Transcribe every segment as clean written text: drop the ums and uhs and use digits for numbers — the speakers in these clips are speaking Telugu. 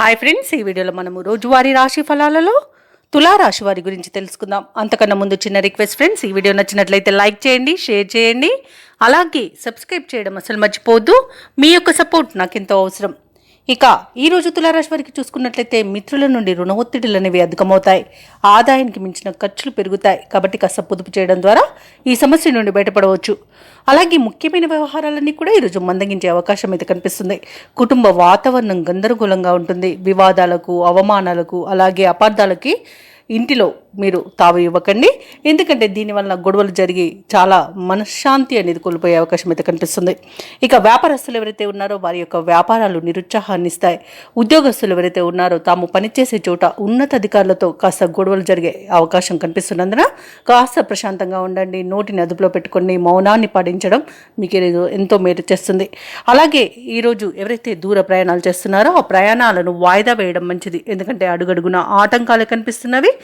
హాయ్ ఫ్రెండ్స్, ఈ వీడియోలో మనము రోజువారీ రాశి ఫలాలలో తులారాశి వారి గురించి తెలుసుకుందాం. అంతకన్నా ముందు చిన్న రిక్వెస్ట్ ఫ్రెండ్స్, ఈ వీడియో నచ్చినట్లయితే లైక్ చేయండి, షేర్ చేయండి, అలాగే సబ్స్క్రైబ్ చేయడం అసలు మర్చిపోవద్దు. మీ యొక్క సపోర్ట్ నాకు ఎంతో అవసరం. ఇక ఈరోజు తులారాశి వారికి చూసుకున్నట్లయితే మిత్రుల నుండి రుణ ఒత్తిడులు అనేవి అధికమవుతాయి. ఆదాయానికి మించిన ఖర్చులు పెరుగుతాయి. కాబట్టి కాస్త పొదుపు చేయడం ద్వారా ఈ సమస్య నుండి బయటపడవచ్చు. అలాగే ముఖ్యమైన వ్యవహారాలన్నీ కూడా ఈరోజు మందగించే అవకాశం అయితే కనిపిస్తుంది. కుటుంబ వాతావరణం గందరగోళంగా ఉంటుంది. వివాదాలకు, అవమానాలకు, అలాగే అపార్థాలకి ఇంటిలో మీరు తావు ఇవ్వకండి. ఎందుకంటే దీనివల్ల గొడవలు జరిగి చాలా మనశ్శాంతి అనేది కోల్పోయే అవకాశం అయితే కనిపిస్తుంది. ఇక వ్యాపారస్తులు ఎవరైతే ఉన్నారో వారి యొక్క వ్యాపారాలు నిరుత్సాహాన్ని ఇస్తాయి. ఉద్యోగస్తులు ఎవరైతే ఉన్నారో తాము పనిచేసే చోట ఉన్నతాధికారులతో కాస్త గొడవలు జరిగే అవకాశం కనిపిస్తున్నందున కాస్త ప్రశాంతంగా ఉండండి. నోటిని అదుపులో పెట్టుకొని మౌనాన్ని పాటించడం మీకు ఎంతో మేలు చేస్తుంది. అలాగే ఈరోజు ఎవరైతే దూర ప్రయాణాలు చేస్తున్నారో ఆ ప్రయాణాలను వాయిదా వేయడం మంచిది. ఎందుకంటే అడుగడుగున ఆటంకాలు కనిపిస్తున్నవి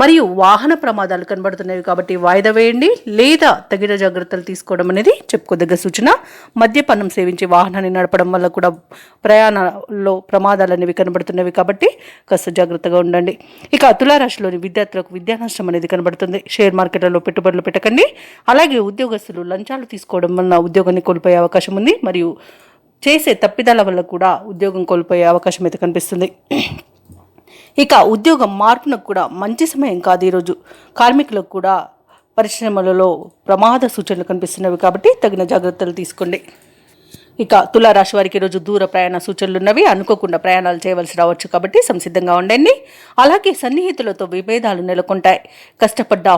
మరియు వాహన ప్రమాదాలు కనబడుతున్నాయి. కాబట్టి వాయిదా వేయండి లేదా తగిన జాగ్రత్తలు తీసుకోవడం అనేది చెప్పుకోదగ్గ సూచన. మద్యపానం సేవించి వాహనాన్ని నడపడం వల్ల కూడా ప్రయాణాల్లో ప్రమాదాలు అనేవి కనబడుతున్నవి. కాబట్టి కాస్త జాగ్రత్తగా ఉండండి. ఇక తులారాశిలోని విద్యార్థులకు విద్యా నష్టం అనేది కనబడుతుంది. షేర్ మార్కెట్లలో పెట్టుబడులు పెట్టకండి. అలాగే ఉద్యోగస్తులు లంచాలు తీసుకోవడం వల్ల ఉద్యోగాన్ని కోల్పోయే అవకాశం ఉంది. మరియు చేసే తప్పిదాల వల్ల కూడా ఉద్యోగం కోల్పోయే అవకాశం అయితే కనిపిస్తుంది. ఇక ఉద్యోగం మార్పునకు కూడా మంచి సమయం కాదు. ఈరోజు కార్మికులకు కూడా పరిశ్రమలలో ప్రమాద సూచనలు కనిపిస్తున్నవి. కాబట్టి తగిన జాగ్రత్తలు తీసుకోండి. ఇక తులారాశి వారికి ఈరోజు దూర ప్రయాణ సూచనలు ఉన్నవి. అనుకోకుండా ప్రయాణాలు చేయవలసి రావచ్చు. కాబట్టి సంసిద్ధంగా ఉండండి. అలాగే సన్నిహితులతో విభేదాలు నెలకొంటాయి. కష్టపడ్డ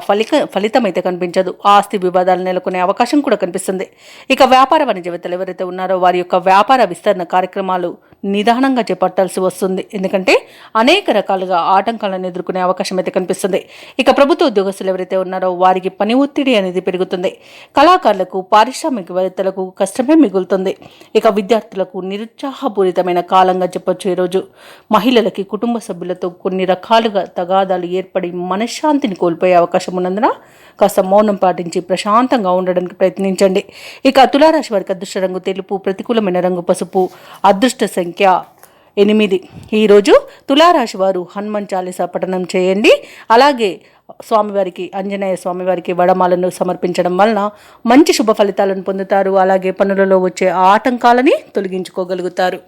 ఫలితం అయితే కనిపించదు. ఆస్తి వివాదాలు నెలకొనే అవకాశం కూడా కనిపిస్తుంది. ఇక వ్యాపార వాణిజ్యవేత్తలు ఎవరైతే ఉన్నారో వారి యొక్క వ్యాపార విస్తరణ కార్యక్రమాలు నిదానంగా చేపట్టాల్సి వస్తుంది. ఎందుకంటే అనేక రకాలుగా ఆటంకాలను ఎదుర్కొనే అవకాశం అయితే కనిపిస్తుంది. ఇక ప్రభుత్వ ఉద్యోగస్తులు ఎవరైతే ఉన్నారో వారికి పని ఒత్తిడి అనేది పెరుగుతుంది. కళాకారులకు, పారిశ్రామికవేత్తలకు కష్టమే మిగులుతుంది. ఇక విద్యార్థులకు నిరుత్సాహపూరితమైన కాలంగా చెప్పొచ్చు. ఈరోజు మహిళలకి కుటుంబ సభ్యులతో కొన్ని రకాలుగా తగాదాలు ఏర్పడి మనశ్శాంతిని కోల్పోయే అవకాశం ఉన్నందున కాస్త మౌనం పాటించి ప్రశాంతంగా ఉండడానికి ప్రయత్నించండి. ఇక తులారాశి వారికి అదృష్ట రంగు తెలుపు, ప్రతికూలమైన రంగు పసుపు, అదృష్ట సంఖ్య 8. ఈరోజు తులారాశి వారు హనుమాన్ చాలీసా పఠనం చేయండి. అలాగే స్వామివారికి, ఆంజనేయ స్వామివారికి వడమాలను సమర్పించడం వలన మంచి శుభ ఫలితాలను పొందుతారు. అలాగే పనులలో వచ్చే ఆటంకాలని తొలగించుకోగలుగుతారు.